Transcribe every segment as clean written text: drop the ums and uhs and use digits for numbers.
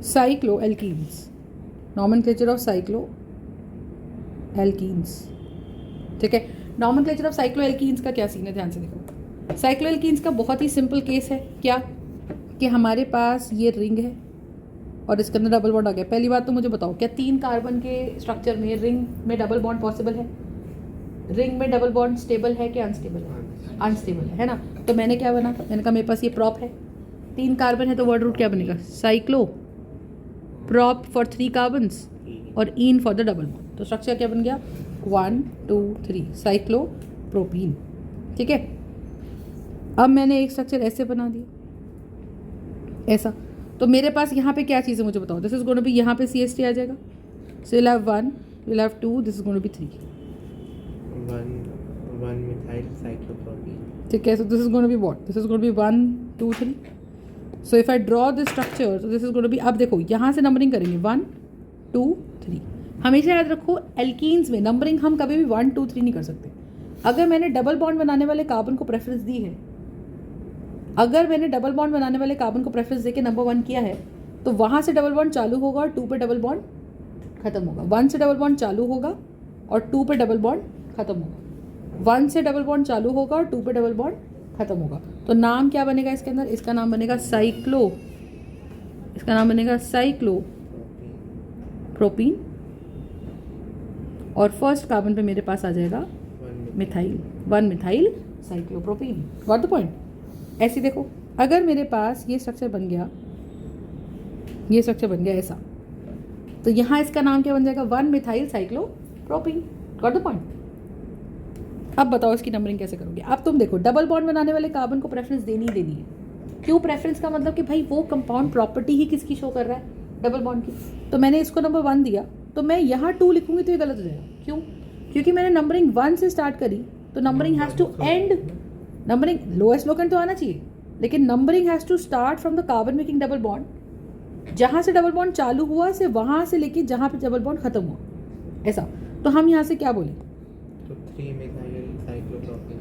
Cyclo alkenes, nomenclature of cyclo alkenes. ठीक है, nomenclature of cyclo alkenes का क्या सीन है, ध्यान से देखो। साइक्लो एल्कीन्स का बहुत ही सिंपल केस है, क्या कि हमारे पास ये रिंग है और इसके अंदर डबल बॉन्ड आ गया। पहली बात तो मुझे बताओ, क्या 3 कार्बन के स्ट्रक्चर में रिंग में डबल बॉन्ड पॉसिबल है? रिंग में डबल बॉन्ड स्टेबल है कि अनस्टेबल है? अनस्टेबल है ना। तो मैंने क्या बना, मैंने कहा मेरे पास ये प्रॉप है, 3 कार्बन है, तो वर्ड रूट क्या बनेगा? साइक्लो प्रॉप फॉर 3 कार्बन्स और in for the double bond. तो स्ट्रक्चर क्या बन गया? 1 2 3 साइक्लो प्रोपीन। ठीक है, अब मैंने एक स्ट्रक्चर ऐसे बना दिया, ऐसा। तो मेरे पास यहाँ पे क्या चीज़ है मुझे बताओ। This is going to be, यहाँ पे CH3 आ जाएगा, so will have 1, will have 2, this is going to be 3। 1 methyl cyclopropene. ठीक है, so this is going to be what? This is going to be 1 2 3। So if I draw this structure, so this is going to be, अब देखो यहाँ से numbering करेंगे 1 2 3। हमेशा याद रखो एल्कीन्स में नंबरिंग हम कभी भी 1 2 3 नहीं कर सकते। अगर मैंने डबल बॉन्ड बनाने वाले कार्बन को प्रेफरेंस दी है, अगर मैंने डबल बॉन्ड बनाने वाले कार्बन को प्रेफरेंस देके नंबर 1 किया है, तो वहाँ से डबल बॉन्ड चालू होगा और 2 पे डबल बॉन्ड खत्म होगा। 1 से डबल बॉन्ड चालू होगा और 2 पे डबल बॉन्ड खत्म होगा। 1 से डबल बॉन्ड चालू होगा और 2 पे डबल बॉन्ड खत्म होगा। तो नाम क्या बनेगा इसके अंदर? इसका नाम बनेगा साइक्लो, इसका नाम बनेगा साइक्लो प्रोपीन। और फर्स्ट कार्बन पे मेरे पास आ जाएगा methyl, 1 methyl cyclopropene. Got the point? ऐसे देखो, अगर मेरे पास ये स्ट्रक्चर बन गया, ये स्ट्रक्चर बन गया ऐसा, तो यहाँ इसका नाम क्या बन जाएगा? 1 methyl cyclopropene. Got the point? अब बताओ इसकी नंबरिंग कैसे करोगे। अब तुम देखो, डबल बॉन्ड बनाने वाले कार्बन को प्रेफरेंस देनी ही देनी है। क्यों प्रेफरेंस का मतलब कि भाई वो कंपाउंड प्रॉपर्टी ही किसकी शो कर रहा है? डबल बॉन्ड की। तो मैंने इसको नंबर 1 दिया, तो मैं यहाँ 2 लिखूंगी तो ये गलत हो जाएगा। क्यों? क्योंकि मैंने नंबरिंग 1 से स्टार्ट करी, तो numbering has to end, numbering lowest locant तो आना चाहिए, लेकिन numbering has to start from the carbon making double bond. जहाँ से डबल बॉन्ड चालू हुआ से वहाँ से लेके जहाँ पे डबल बॉन्ड खत्म हुआ, ऐसा। तो हम यहाँ से क्या बोले? तो 3 methyl cyclopropene.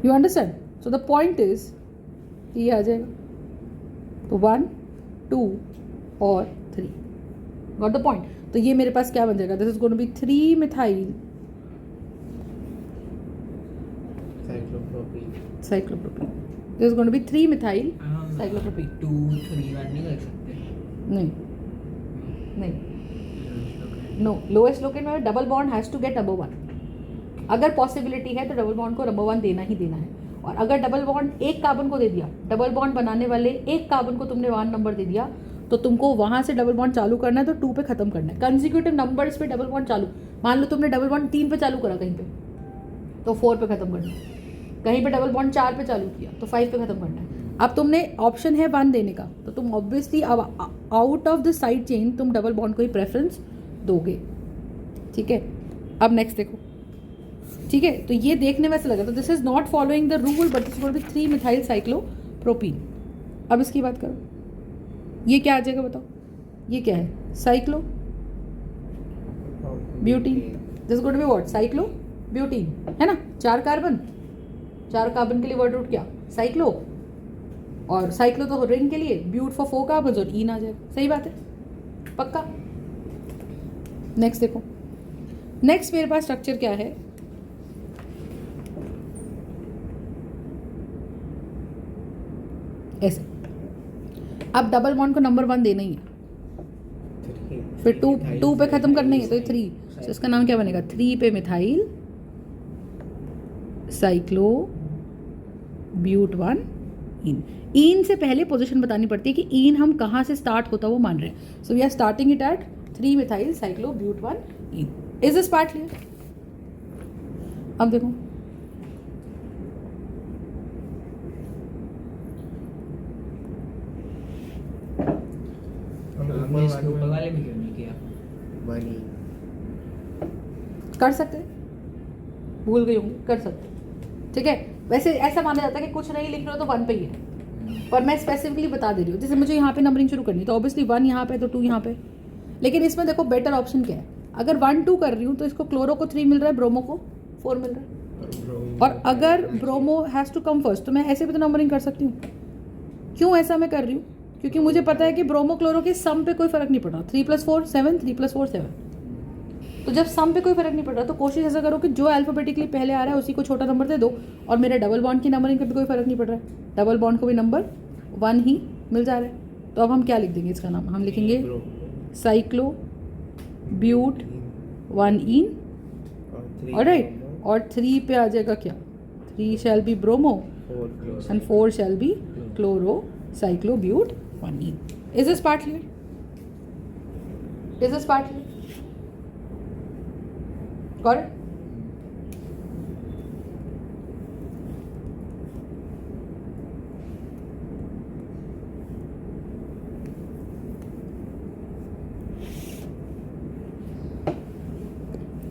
You understand? So the point is ये आ जाएगा, तो 1 2 और 3। Got the point? तो ये मेरे पास क्या बन जाएगा? This is going to be 3 methyl cyclopropene. This is going to be 3 methyl cyclopropene. 2 3 1 नहीं कर सकते? नहीं नहीं, नो, लोएस्ट लोकेंट में double bond has to get number 1। अगर पॉसिबिलिटी है तो डबल बॉन्ड को नंबर 1 देना ही देना है। और अगर डबल बॉन्ड एक कार्बन को दे दिया, डबल बॉन्ड बनाने वाले एक कार्बन को तुमने 1 नंबर दे दिया, तो तुमको वहाँ से डबल बॉन्ड चालू करना है, तो 2 पे खत्म करना है। कंसेक्यूटिव नंबर्स पे डबल बॉन्ड चालू, मान लो तुमने डबल बॉन्ड 3 पे चालू करा कहीं पे, तो 4 पे खत्म करना है। कहीं पे डबल बॉन्ड 4 पे चालू किया तो 5 पे खत्म करना है। अब तुमने ऑप्शन है 1 देने का, तो तुम ऑब्वियसली अब out of the side chain तुम डबल बॉन्ड को ही प्रेफरेंस दोगे। ठीक है, अब नेक्स्ट देखो। ठीक है, तो ये देखने में ऐसा लगा, तो this is not following the rule, but this will be 3 methyl cyclopropene. अब इसकी बात करो, ये क्या आ जाएगा बताओ? ये क्या है? Cyclo butene. This going to be what? Cyclo butene, है ना। 4 कार्बन, 4 कार्बन के लिए वर्ड रूट क्या? साइक्लो। और साइक्लो तो रिंग के लिए, ब्यूट फॉर 4 कार्बन और इन आ जाएगा। सही बात है, पक्का? नेक्स्ट देखो, नेक्स्ट मेरे पास स्ट्रक्चर क्या है? ऐसे। अब डबल बॉन्ड को नंबर 1 देना ही है, फिर 2 पे खत्म करना ही है, तो 3। तो इसका नाम क्या बनेगा? 3 पे मिथाइल साइक्लो ब्यूट 1 इन। इन से पहले पोजीशन बतानी पड़ती है कि इन हम कहाँ से स्टार्ट होता वो मान रहे हैं। So we are starting it at 3 methyl cyclo but 1 ene. Is this part clear? अब देखो, हमने इसको ऊपर वाले में क्यों नहीं किया? बनी कर सकते, भूल गई होंगी, कर सकते। ठीक है, वैसे ऐसा माना जाता है कि कुछ नहीं लिख रहे हो तो 1 पे ही है, पर मैं स्पेसिफिकली बता दे रही हूँ। जैसे मुझे यहाँ पे नंबरिंग शुरू करनी, तो ऑब्वियसली 1 यहाँ पे तो 2 यहाँ पे। लेकिन इसमें देखो बेटर ऑप्शन क्या है, अगर 1 2 कर रही हूँ तो इसको क्लोरो को 3 मिल रहा है, ब्रोमो को 4 मिल रहा है। और अगर bromo has to come first, तो मैं ऐसे भी तो नंबरिंग कर सकती हूँ। क्यों ऐसा मैं कर रही हूँ? क्योंकि मुझे पता है कि ब्रोमो क्लोरो के सम पे कोई फर्क नहीं पड़ रहा. 3 + 4 7, 3 + 4 7. तो जब सम पे कोई फर्क नहीं पड़ रहा तो कोशिश ऐसा करो कि जो अल्फाबेटिकली पहले आ रहा है उसी को छोटा नंबर दे दो. और मेरे डबल बॉन्ड की नंबरिंग पे भी कोई फर्क नहीं पड़ रहा है. डबल बॉन्ड को भी नंबर 1 ही मिल जा रहा है. तो अब हम क्या लिख देंगे इसका नाम? हम लिखेंगे साइक्लो ब्यूट 1 इन. ऑलराइट. और 3 पे आ जाएगा क्या? 3 shall be bromo and 4 shall be chloro cyclobute 1 ene. Is this part clear? Is this part clear? Got it?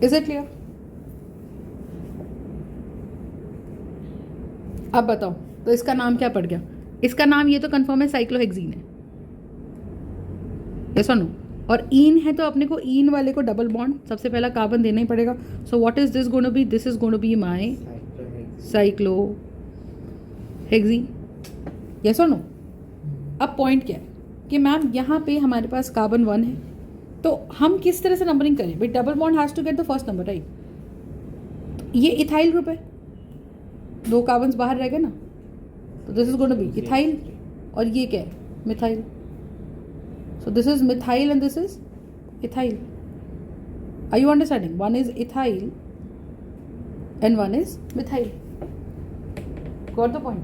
Is it clear? अब बताओ तो इसका नाम क्या पड़ गया? इसका नाम ये तो कंफर्म है साइक्लोहेक्सीन है. यस और नो? और ईन है तो अपने को ईन वाले को डबल बॉन्ड सबसे पहला कार्बन देना ही पड़ेगा. So what is this gonna be? This is gonna be my cyclohexene. Yes और नो? अब पॉइंट क्या है कि मैम यहाँ पे हमारे पास कार्बन 1 है तो हम किस तरह से नंबरिंग करें? भाई double bond has to get the first number, right? ये इथाइल ग्रुप है, 2 कार्बन्स बाहर रह गए ना, तो this is gonna be ethyl. और ये क्या है? Methyl. So this is methyl and this is ethyl. Are you understanding? 1 is ethyl and 1 is methyl. Got the point?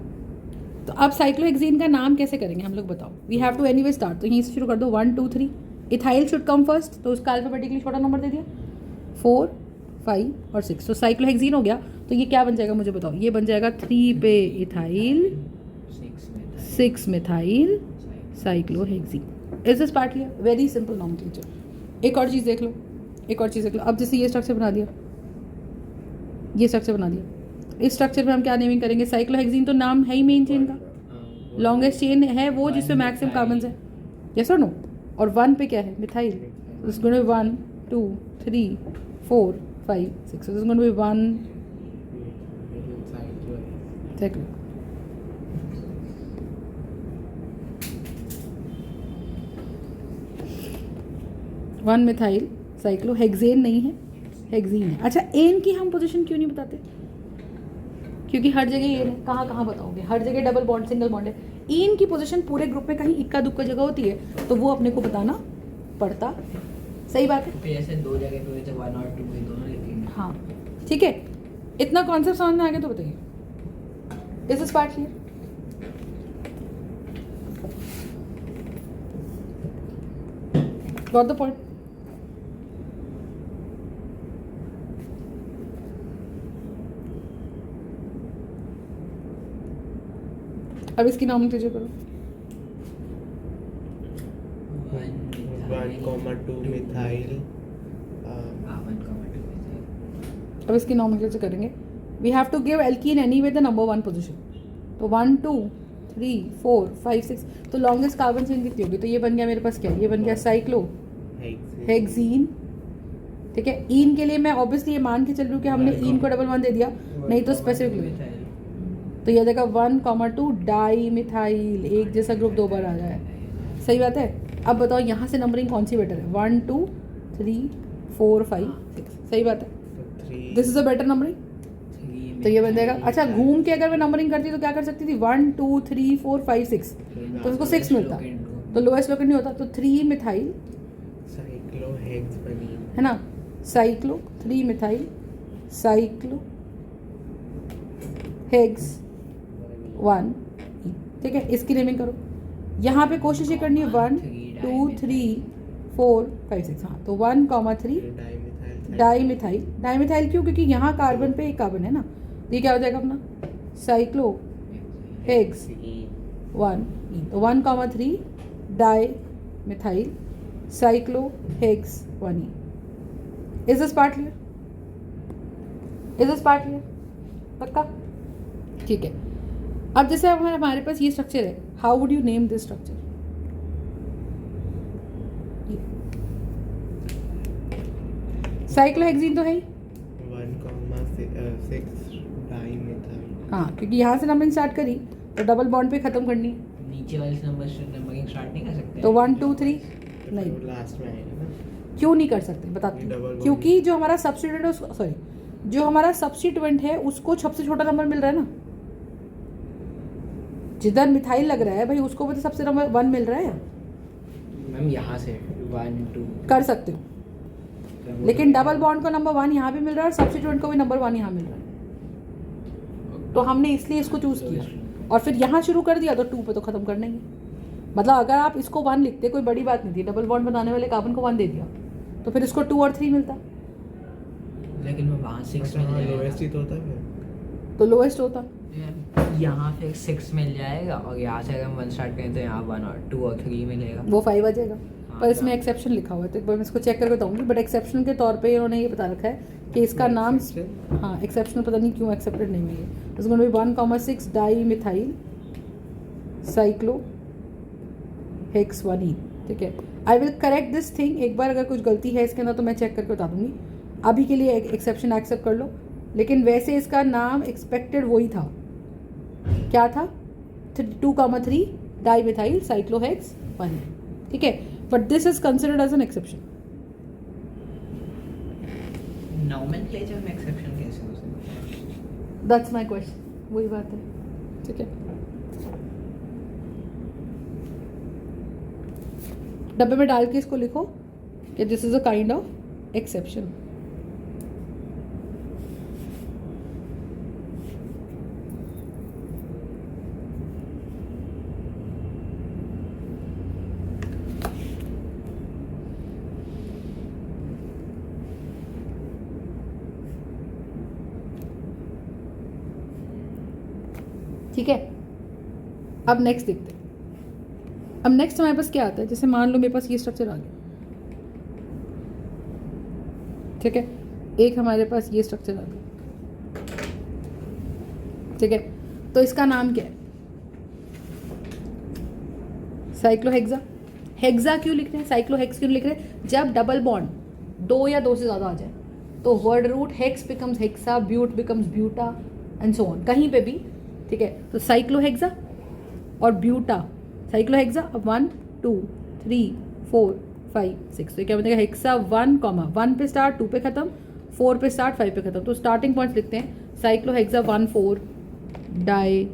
तो अब साइक्लोहेक्सीन का नाम कैसे करेंगे हम लोग बताओ? We have to anyway start. तो यहीं से शुरू कर दो. 1 2 3. इथाइल शुड कम फर्स्ट, तो उसका अल्फाबेटिकली छोटा नंबर दे दिया. 4 5 और 6. तो साइक्लोहेक्सीन हो गया. तो ये क्या बन जाएगा मुझे बताओ? ये बन जाएगा 3 पे ethyl 6 methyl cyclohexene. Is this part clear? Very simple nomenclature. एक और चीज़ देख लो, एक और चीज़ देख लो. अब जैसे ये स्ट्रक्चर बना दिया, ये स्ट्रक्चर बना दिया, इस स्ट्रक्चर में हम क्या नेमिंग करेंगे? साइक्लोहेक्सीन तो नाम है ही मेन चेन का. लॉन्गेस्ट चेन है वो जिसमें मैक्सिमम कार्बन्स है. यस और नो? और 1 पे क्या है? Methyl. It's gonna be 1 2 3 4 5 6. So this is going to be 1 cyclo. 1 methyl cyclo. Hexane नहीं है, हेक्सीन है. अच्छा, एन की हम पोजीशन क्यों नहीं बताते? क्योंकि हर जगह एन है. कहाँ कहाँ बताओगे? हर जगह डबल बॉन्ड सिंगल बॉन्ड है. एन की पोजीशन पूरे ग्रुप में कहीं इक्का दुक्का जगह होती है तो वो अपने को बताना पड़ता. सही बात है. तो जैसे 2 जगह पे जब 1 और 2 है दोनों लिखेंगे. हाँ ठीक है. इतना कॉन्सेप्ट समझ में आ गया तो बताइए. Is this part clear? Got the point? अब इसकी नॉमेनक्लेचर करो. 1,2 मिथाइल. 1,2 अब इसकी नॉमेनक्लेचर करेंगे. We have to give alkene anyway the number 1 position. तो 1 2 3 4 5 6. तो लॉन्गेस्ट कार्बन चेन कितनी होगी? तो ये बन गया मेरे पास क्या? ये बन गया साइक्लो हेक्सीन. ठीक है. ईन के लिए मैं ऑब्वियसली ये मान के चल रही हूँ कि हमने ईन को डबल 1 दे दिया, नहीं तो स्पेसिफिकली. तो ये देखा 1 2 डाई मिथाइल. एक जैसा ग्रुप 2 बार आ जाए. सही बात है. अब बताओ यहाँ से नंबरिंग कौन सी बेटर है? 1 2 3 4 5 6. सही बात है. This is a better numbering. तो ये बन जाएगा. अच्छा, घूम के अगर मैं नंबरिंग करती तो क्या कर सकती थी? 1 2 3 4 5 6. तो उसको 6 मिलता, तो लोएस्ट लोकेट नहीं होता. तो 3 मिथाइल साइक्लोहेक्स बनी है ना. Cyclo 3 methyl cyclo hex 1. ठीक है. इसकी नेमिंग करो. यहाँ पे कोशिश ये करनी है 1 2 3 4 5 6. हाँ, तो 1 3 डाई मिथाइल. डाई मिथाइल क्यों? क्योंकि यहाँ कार्बन पे एक कार्बन है ना. तो ये क्या हो जाएगा अपना? Cyclo hex 1. तो 1 3 die methyl cyclo hex 1. Is this part clear? Is this part clear? पक्का? ठीक है. अब जैसे अब हमारे पास ये स्ट्रक्चर है, how would you name this structure? Cyclohexene तो है ही. 1,6 डाई मिथाइल. हाँ, क्योंकि यहाँ से नंबरिंग स्टार्ट करी तो डबल बॉन्ड पे खत्म करनी है. नीचे वाले नंबर से नंबरिंग स्टार्ट नहीं कर सकते? तो 1 2 3 तो नहीं, फिर लास्ट में आएगा ना। क्यों नहीं कर सकते बताती ये double हूँ। bond क्योंकि जो हमारा सब्स्टिट्यूएंट है उसको, सॉरी, जो हमारा सब्स्टिट्यूएंट है उसको सबसे छोटा नंबर मिल रहा है ना। जिधर मिथाइल लग रहा है भाई उसको भी तो सबसे नंबर 1 मिल रहा है। मैम यहाँ से 1 2 कर सकते हो, लेकिन डबल बॉन्ड को नंबर 1 यहाँ भी मिल रहा है और सब्स्टिट्यूएंट को भी नंबर 1 यहाँ मिल रहा है। तो हमने इसलिए इसको चूज़ किया और फिर यहाँ शुरू कर दिया तो 2 पे तो ख़त्म कर देंगे। मतलब अगर आप इसको 1 लिखते कोई बड़ी बात नहीं थी, डबल बॉन्ड बनाने वाले कार्बन को 1 दे दिया तो फिर इसको 2 और 3 मिलता, लेकिन मैं वहाँ 6 मिल लोएस्ट ही जाएगा। तो होता है फिर। तो लोएस्ट होता। यहाँ फिर 6 मिल जाएगा और यहाँ से अगर हम 1 स्टार्ट करें तो यहाँ 1 और 2 और 3 मिलेगा। वो 5 आ जाएगा। हाँ, पर इसमें हाँ। एक्सेप्शन लिखा हुआ है तो एक बार मैं इसको चेक करके बताऊंगी। बट एक्सेप्शन के तौर पे इन्होंने ये बता रखा है कि इसका नाम, Exception? हाँ एक्सेप्शनल, पता नहीं क्यों एक्सेप्टेड नहीं है। It's going to be 1,6 di methyl cyclo hex 1E। ठीक है, I will correct this thing. एक बार अगर कुछ गलती है इसके अंदर तो मैं चेक करके बता दूंगी। अभी के लिए एक्सेप्शन एक्सेप्ट कर लो, लेकिन वैसे इसका नाम एक्सपेक्टेड वही था। क्या था? 2,3 डाई मिथाइल साइक्लोहेक्स 1E। ठीक है, but this is considered as an exception. Nomenclature में एक्सेप्शन कैसे हो सकता है? दैट्स माय क्वेश्चन, वही बात है। ठीक है, डब्बे में डाल के इसको लिखो कि this is a kind of exception. ठीक है, अब नेक्स्ट देखते हैं। अब नेक्स्ट हमारे पास क्या आता है? जैसे मान लो मेरे पास ये स्ट्रक्चर आ गया, ठीक है, एक हमारे पास ये स्ट्रक्चर आ गया, ठीक है, तो इसका नाम क्या है? साइक्लोहेक्सा। हेक्सा क्यों लिख रहे हैं, साइक्लोहेक्स क्यों लिख रहे हैं? जब डबल बॉन्ड 2 या 2 से ज़्यादा आ जाए तो word root hex becomes hexa, but becomes buta and so on, कहीं पे भी। ठीक है, तो साइक्लोहेक्सा और ब्यूटा, साइक्लोहेक्सा। अब 1 2 3 4 5 6, तो क्या बनेगा? हेक्सा 1 पे स्टार्ट, 2 पे खत्म, 4 पे स्टार्ट, 5 पे खत्म। तो स्टार्टिंग पॉइंट्स लिखते हैं cyclohexa 1,4 diene.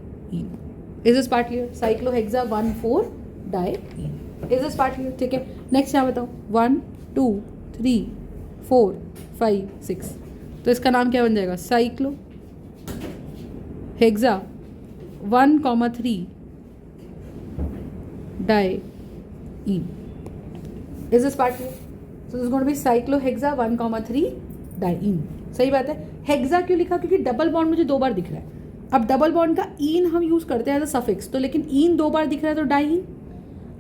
Is this part clear? Cyclohexa 1,4 diene. Is this part clear? ठीक है, नेक्स्ट यहाँ बताओ 1 2 3 4 5 6, तो इसका नाम क्या बन जाएगा? Cyclohexa 1,3 diene. Is this part clear? So this going to be cyclohexa 1,3 diene. सही बात है। हेक्सा क्यों लिखा? क्योंकि डबल बॉन्ड मुझे 2 बार दिख रहा है। अब डबल बॉन्ड का ईन हम यूज करते हैं एज अ सफिक्स, तो लेकिन ईन 2 बार दिख रहा है तो डाईन।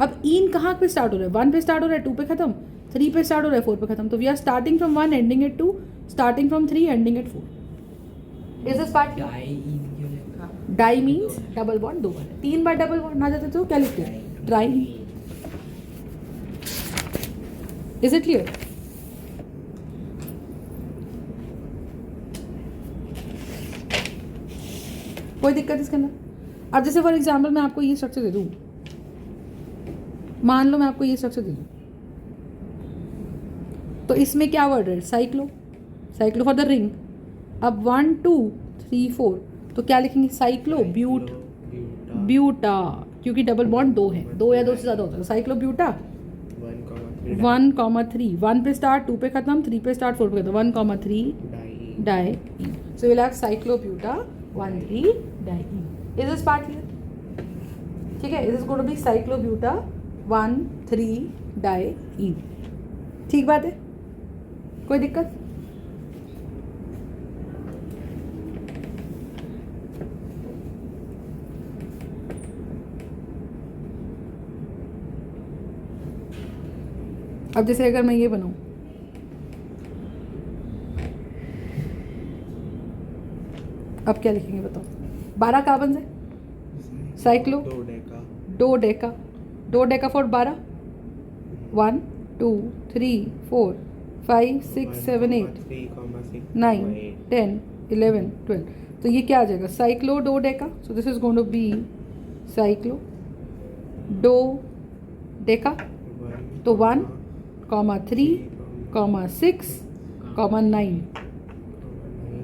अब ईन कहाँ पे स्टार्ट हो रहा है? 1 पे स्टार्ट हो रहा है, 2 पे खत्म, 3 पे स्टार्ट हो रहा है, 4 पे खत्म। तो we are starting from 1 ending at 2, starting from 3 ending at 4। Is this part? Di क्यों लिखा? डाई मीन्स डबल बॉन्ड 2 बार है। 3 बार डबल बॉन्ड आ जाते तो क्या लिखते हैं? ट्राई। Is it clear? कोई दिक्कत इसके अंदर? अब जैसे फॉर एग्जाम्पल मैं आपको ये स्ट्रक्चर दे दूँ, मान लो मैं आपको ये स्ट्रक्चर दे दूँ, तो इसमें क्या वर्ड है? Cyclo, cyclo for the ring. अब 1 2 3 4, तो क्या लिखेंगे? साइक्लो ब्यूट ब्यूटा, क्योंकि डबल बॉन्ड 2 है, 2 या 2 से ज़्यादा होता है। साइक्लो ब्यूटा 1,3, 1 पे स्टार्ट, 2 पे खत्म, 3 पे स्टार्ट, 4 पे खत्म, 1,3 डाई। So will have cyclo buta 1,3 di. Is this part clear? ठीक है, is this going to be cyclo buta 1,3 di. ठीक बात है, कोई दिक्कत? अब जैसे अगर मैं ये बनाऊं, अब क्या लिखेंगे बताओ? 12 कार्बन है, साइक्लो 2 डेका फॉर 12, 1 2 3 4 5 6 7 8 9 10 11 12, तो ये क्या आ जाएगा? Cyclo 2 deca. So this is going to be cyclo dodeca, तो 1, 3, 6, 9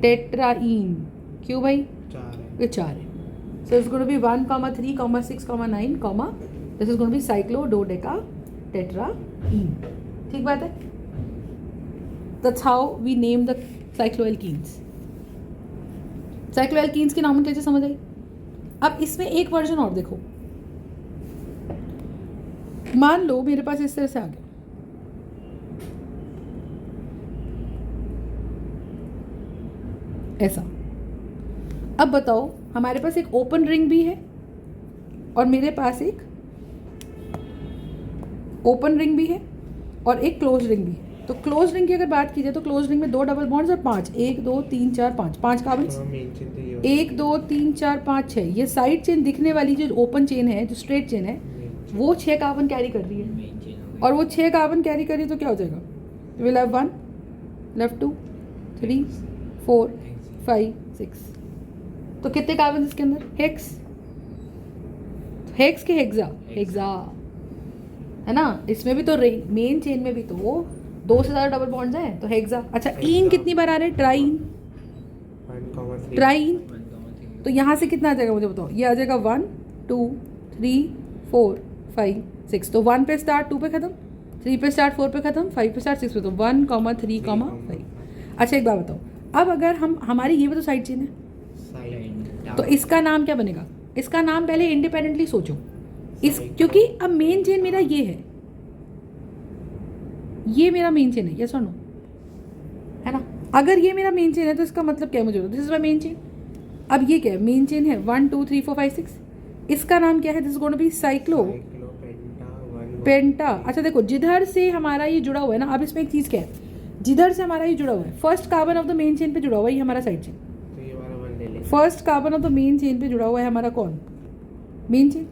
टेट्राइन। क्यों भाई? ये 4 है। So it's going to be 1, 3, 6, 9, this is going to be cyclododeca tetraene. ठीक बात है? That's how we name the cycloalkenes. Cycloalkenes की नॉमेनक्लेचर समझ आई? अब इसमें एक वर्जन और देखो। मान लो मेरे पास इस तरह से आ गया, ऐसा। अब बताओ, हमारे पास एक ओपन रिंग भी है और मेरे पास एक ओपन रिंग भी है और एक क्लोज रिंग भी है। तो क्लोज रिंग की अगर बात की जाए तो क्लोज रिंग में 2 डबल बॉन्ड्स और 5, 1 2 3 4 5 कार्बन्स। 1 2 3 4 5 6। ये साइड चेन दिखने वाली जो ओपन चेन है, जो स्ट्रेट चेन है, वो 6 कार्बन कैरी कर रही है। मेन चेन हो गई। और वो 6 कार्बन कैरी करी तो क्या हो जाएगा? Will have 1, left 2, 3, 4, 5, 6। तो कितने कार्बन इसके अंदर? हेक्स। हेक्स के हेक्सा है ना? इसमें भी तो मेन चेन में भी तो 2 से ज़्यादा डबल बॉन्ड्स हैं, तो हेक्सा। अच्छा, इन कितनी बार आ रहे हैं? ट्राइन। 1,3 तो यहाँ से कितना आ जाएगा मुझे बताओ? ये आ जाएगा 1 2 3 4 5 6। तो 1 पे स्टार्ट, 2 पे खत्म, 3 पे स्टार्ट, 4 पे खत्म, 5 पे स्टार्ट, 6 पे। तो 1, 3, 5। अच्छा एक बात बताओ, अब अगर हमारी ये भी तो साइड चेन है, तो इसका नाम क्या बनेगा? इसका नाम पहले इंडिपेंडेंटली सोचो। क्योंकि अब मेन चेन मेरा ये है, ये मेरा मेन चेन है, यस और नो, है ना? अगर ये मेरा मेन चेन है तो इसका मतलब क्या है? मुझे this is my main chain. अब ये क्या है? मेन चेन है 1 2 3 4 5 6। इसका नाम क्या है? This is going to be cyclopenta. अच्छा देखो, जिधर से हमारा ये जुड़ा हुआ है ना, अब इसमें एक चीज़ क्या है, जिधर से हमारा ये जुड़ा हुआ है, first carbon of the main chain पे जुड़ा हुआ है, ये हमारा साइड चेन। तो ये वाला 1 ले ले। First carbon of the main chain पे जुड़ा हुआ है हमारा कौन? Main chain.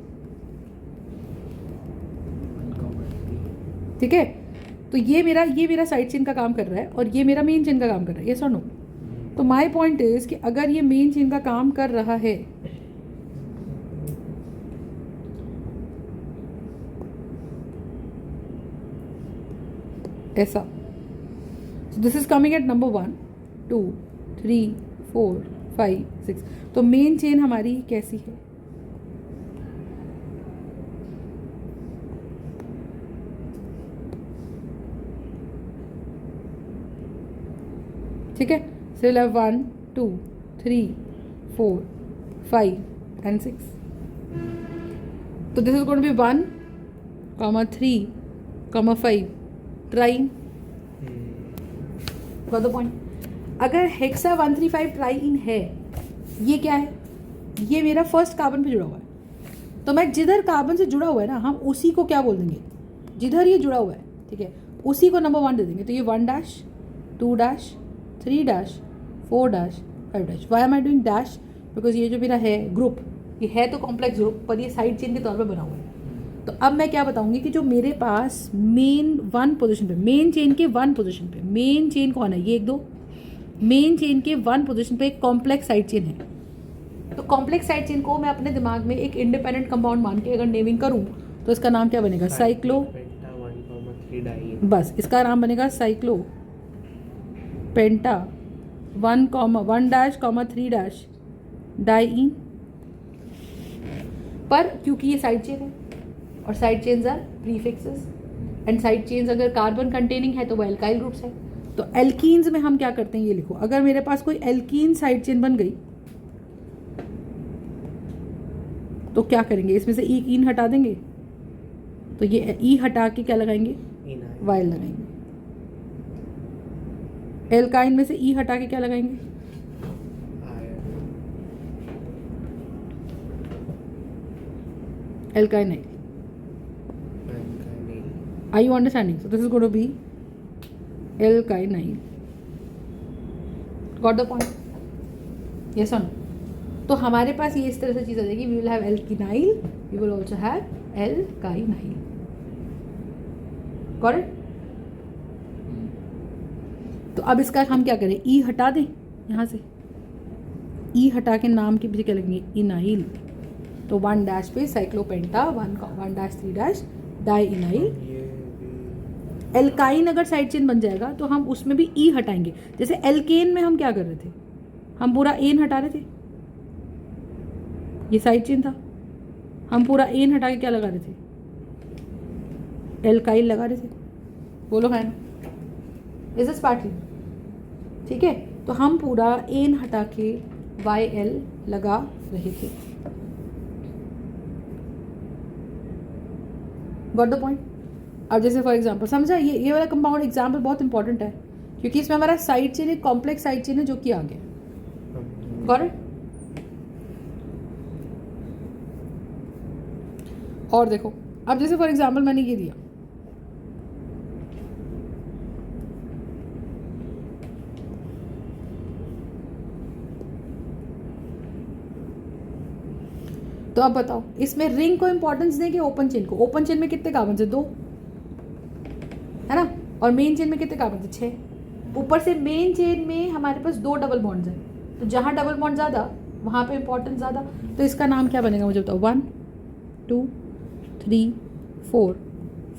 ठीक है? तो ये मेरा साइड चेन का काम कर रहा है और ये मेरा मेन चेन का काम कर रहा है, यस और नो? तो माय पॉइंट इज कि अगर ये मेन चेन का काम कर रहा है, ऐसा, so this is coming at number 1 2 3 4 5 6। तो मेन चेन हमारी कैसी है? ठीक है? so we'll have 1 2 3 4 5 and 6। तो this is going to be 1, 3, 5 triene. Got the point? अगर हेक्सा 135 ट्राइन है, ये क्या है? ये मेरा फर्स्ट कार्बन पे जुड़ा हुआ है। तो मैं जिधर कार्बन से जुड़ा हुआ है ना, हम उसी को क्या बोल देंगे? जिधर ये जुड़ा हुआ है, ठीक है, उसी को नंबर 1 दे देंगे। तो ये 1 dash 2 dash 3 dash 4 dash 5 dash. Why am I doing dash? Because ये जो मेरा है ग्रुप, ये है तो कॉम्प्लेक्स ग्रुप, पर ये साइड चेन के तौर पर बना हुआ है। तो अब मैं क्या बताऊंगी कि जो मेरे पास मेन 1 पोजीशन पे, मेन चेन के 1 पोजीशन पे, मेन चेन कौन है? ये 1 2। मेन चेन के 1 पोजीशन पे एक कॉम्प्लेक्स साइड चेन है। तो कॉम्प्लेक्स साइड चेन को मैं अपने दिमाग में एक इंडिपेंडेंट कंपाउंड मान के अगर नेमिंग करूं तो इसका नाम क्या बनेगा? साइक्लो। 1,3 डाई। बस इसका नाम बनेगा cyclo penta 1 dash 3 dash diene. पर क्योंकि ये साइड चेन है और side chains are prefixes, and side chains अगर कार्बन कंटेनिंग है तो वो एल्काइल ग्रुप्स है। तो एल्कीन्स में हम क्या करते हैं, ये लिखो। अगर मेरे पास कोई एल्कीन साइड चेन बन गई तो क्या करेंगे? इसमें से ईन हटा देंगे, तो ये ई हटा के क्या लगाएंगे? वाइल लगाएंगे। एल्काइन में से ई हटा के क्या लगाएंगे? Alkynyl. Are you understanding? So this is going to be alkynyl. Got the point? Yes or no? तो हमारे पास ये इस तरह से चीज़ आ जाएगी। We will have alkynyl, we will also have alkynyl. Got it? तो अब इसका हम क्या करें? ई हटा दें यहाँ से, ई हटा के नाम के पीछे क्या लगेंगे? इनाइल। तो 1 डैश पे साइक्लोपेंटा 1 डैश 3 डैश डाइइनाइल। ये भी एल्काइन अगर साइड चेन बन जाएगा तो हम उसमें भी ई हटाएंगे। जैसे एल्केन में हम क्या कर रहे थे, हम पूरा एन हटा रहे थे, ये साइड चेन था, हम पूरा एन हटा के क्या लगा रहे थे, एल्काइल लगा रहे थे। बोलो है ना, इज दिस पार्टली? ठीक है, तो हम पूरा एन हटा के वाई एल लगा रहे थे। Got the point? अब जैसे फॉर एग्जांपल समझा, ये वाला कंपाउंड एग्जांपल बहुत इंपॉर्टेंट है क्योंकि इसमें हमारा साइड चेन एक कॉम्प्लेक्स साइड चेन है जो कि आ गया। Got it? और देखो, अब जैसे फॉर एग्जांपल मैंने ये दिया, तो अब बताओ इसमें रिंग को इंपॉर्टेंस देंगे ओपन चेन को? ओपन चेन में कितने कार्बन है? 2 है ना, और मेन चेन में कितने कार्बन है? 6। ऊपर से मेन चेन में हमारे पास 2 डबल बॉन्ड्स हैं, तो जहाँ डबल बॉन्ड ज़्यादा वहाँ पे इंपॉर्टेंस ज़्यादा, तो इसका नाम क्या बनेगा मुझे बताओ? 1 2 3 4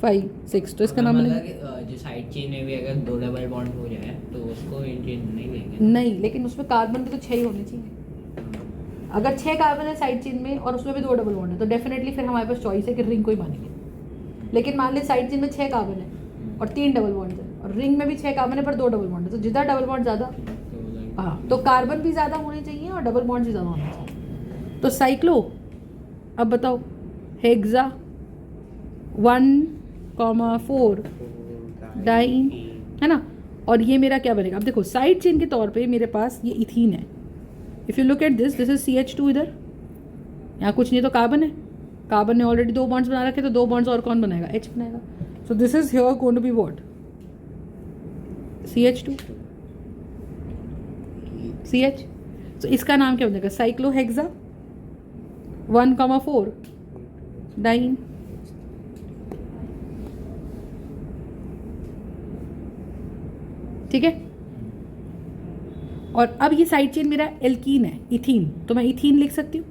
5 6, तो इसका नाम बनेगा जो साइड चेन में भी अगर 2 डबल बॉन्ड हो जाए तो उसको मेन चेन नहीं लेंगे। नहीं, लेकिन उसमें कार्बन भी तो 6 ही होने चाहिए। अगर 6 कार्बन है साइड चेन में और उसमें भी 2 डबल बॉन्ड है तो डेफिनेटली फिर हमारे पास चॉइस है कि रिंग को ही मानेंगे। लेकिन मान ले साइड चेन में 6 कार्बन है और 3 डबल बॉन्ड है, और रिंग में भी 6 कार्बन है पर 2 डबल बॉन्ड है, तो जितना डबल बॉन्ड ज़्यादा, हाँ, तो कार्बन भी ज़्यादा होने चाहिए और डबल बॉन्ड भी ज़्यादा होने चाहिए। तो साइक्लो, अब बताओ, हेक्सा 1,4 डाइन, है ना, और ये मेरा क्या बनेगा? अब देखो साइड चेन के तौर पे मेरे पास ये इथीन है। If you look at this is CH2, इधर यहाँ कुछ नहीं तो कार्बन है, कार्बन ने ऑलरेडी 2 बॉन्ड्स बना रखे, तो 2 बॉन्ड्स और कौन बनाएगा? H बनाएगा। So this is here going to be what? CH2 CH। तो इसका नाम क्या बनेगा? Cyclohexa 1,4 diene. ठीक है, और अब ये साइड चेन मेरा एल्कीन है, इथीन, तो मैं इथीन लिख सकती हूँ,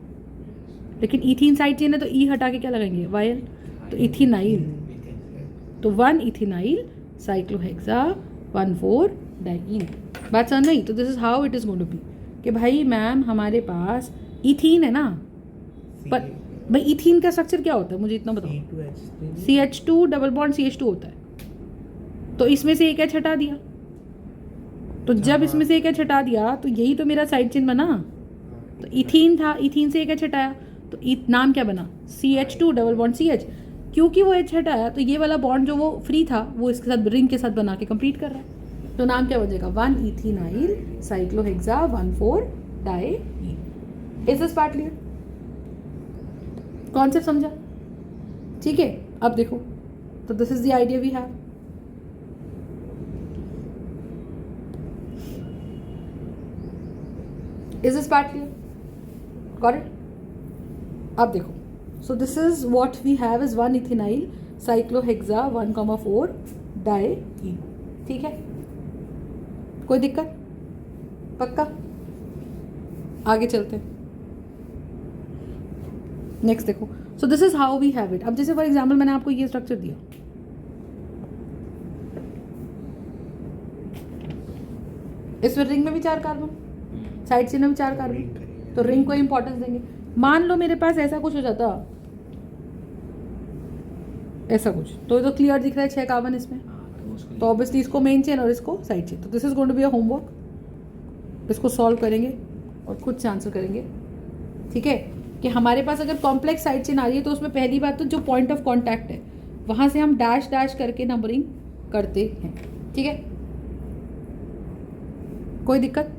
लेकिन इथीन साइड चेन है तो ई हटा के क्या लगाएंगे? वायल, तो इथेनाइल, तो 1 इथेनाइल साइक्लोहेक्सा 1,4 डाइन। बात समझ नहीं? तो this is how it is going to be कि भाई मैम हमारे पास इथीन है ना, पर भाई इथीन का स्ट्रक्चर क्या होता है मुझे इतना बताओ? CH2 डबल बॉन्ड CH2 होता है, तो इसमें से एक H हटा दिया, तो जब इसमें से एक H हटा दिया तो यही तो मेरा साइड चेन बना, तो इथीन था, इथीन से एक H हटाया तो नाम क्या बना? CH2 double bond CH। क्योंकि वो H हटाया तो ये वाला बॉन्ड जो वो फ्री था वो इसके साथ रिंग के साथ बना के कंप्लीट कर रहा है, तो नाम क्या बनेगा? 1 ethenyl cyclohexa 1,4 diene. Is this part clear? Concept समझा? ठीक है, अब देखो, तो this is the idea we have. Is this part clear? Got it? अब देखो, so this is what we have is 1 ethenyl cyclohexa 1,4 diene. ठीक है, कोई दिक्कत? पक्का? आगे चलते हैं, नेक्स्ट देखो। So this is how we have it. अब जैसे फॉर एग्जाम्पल मैंने आपको ये स्ट्रक्चर दिया, इसमें रिंग में भी 4 कार्बन, साइड चेन में भी 4 कार्बन, तो रिंग को इंपॉर्टेंस देंगे। मान लो मेरे पास ऐसा कुछ हो जाता, ऐसा कुछ, तो ये तो क्लियर दिख रहा है 6 कार्बन इसमें, तो ऑब्वियसली इसको मेन चेन और इसको साइड चेन। तो this is going to be a homework, इसको सॉल्व करेंगे और खुद से आंसर करेंगे। ठीक है, कि हमारे पास अगर कॉम्प्लेक्स साइड चेन आ रही है तो उसमें पहली बात तो जो पॉइंट ऑफ कॉन्टैक्ट है वहां से हम डैश डैश करके नंबरिंग करते हैं। ठीक है, कोई दिक्कत?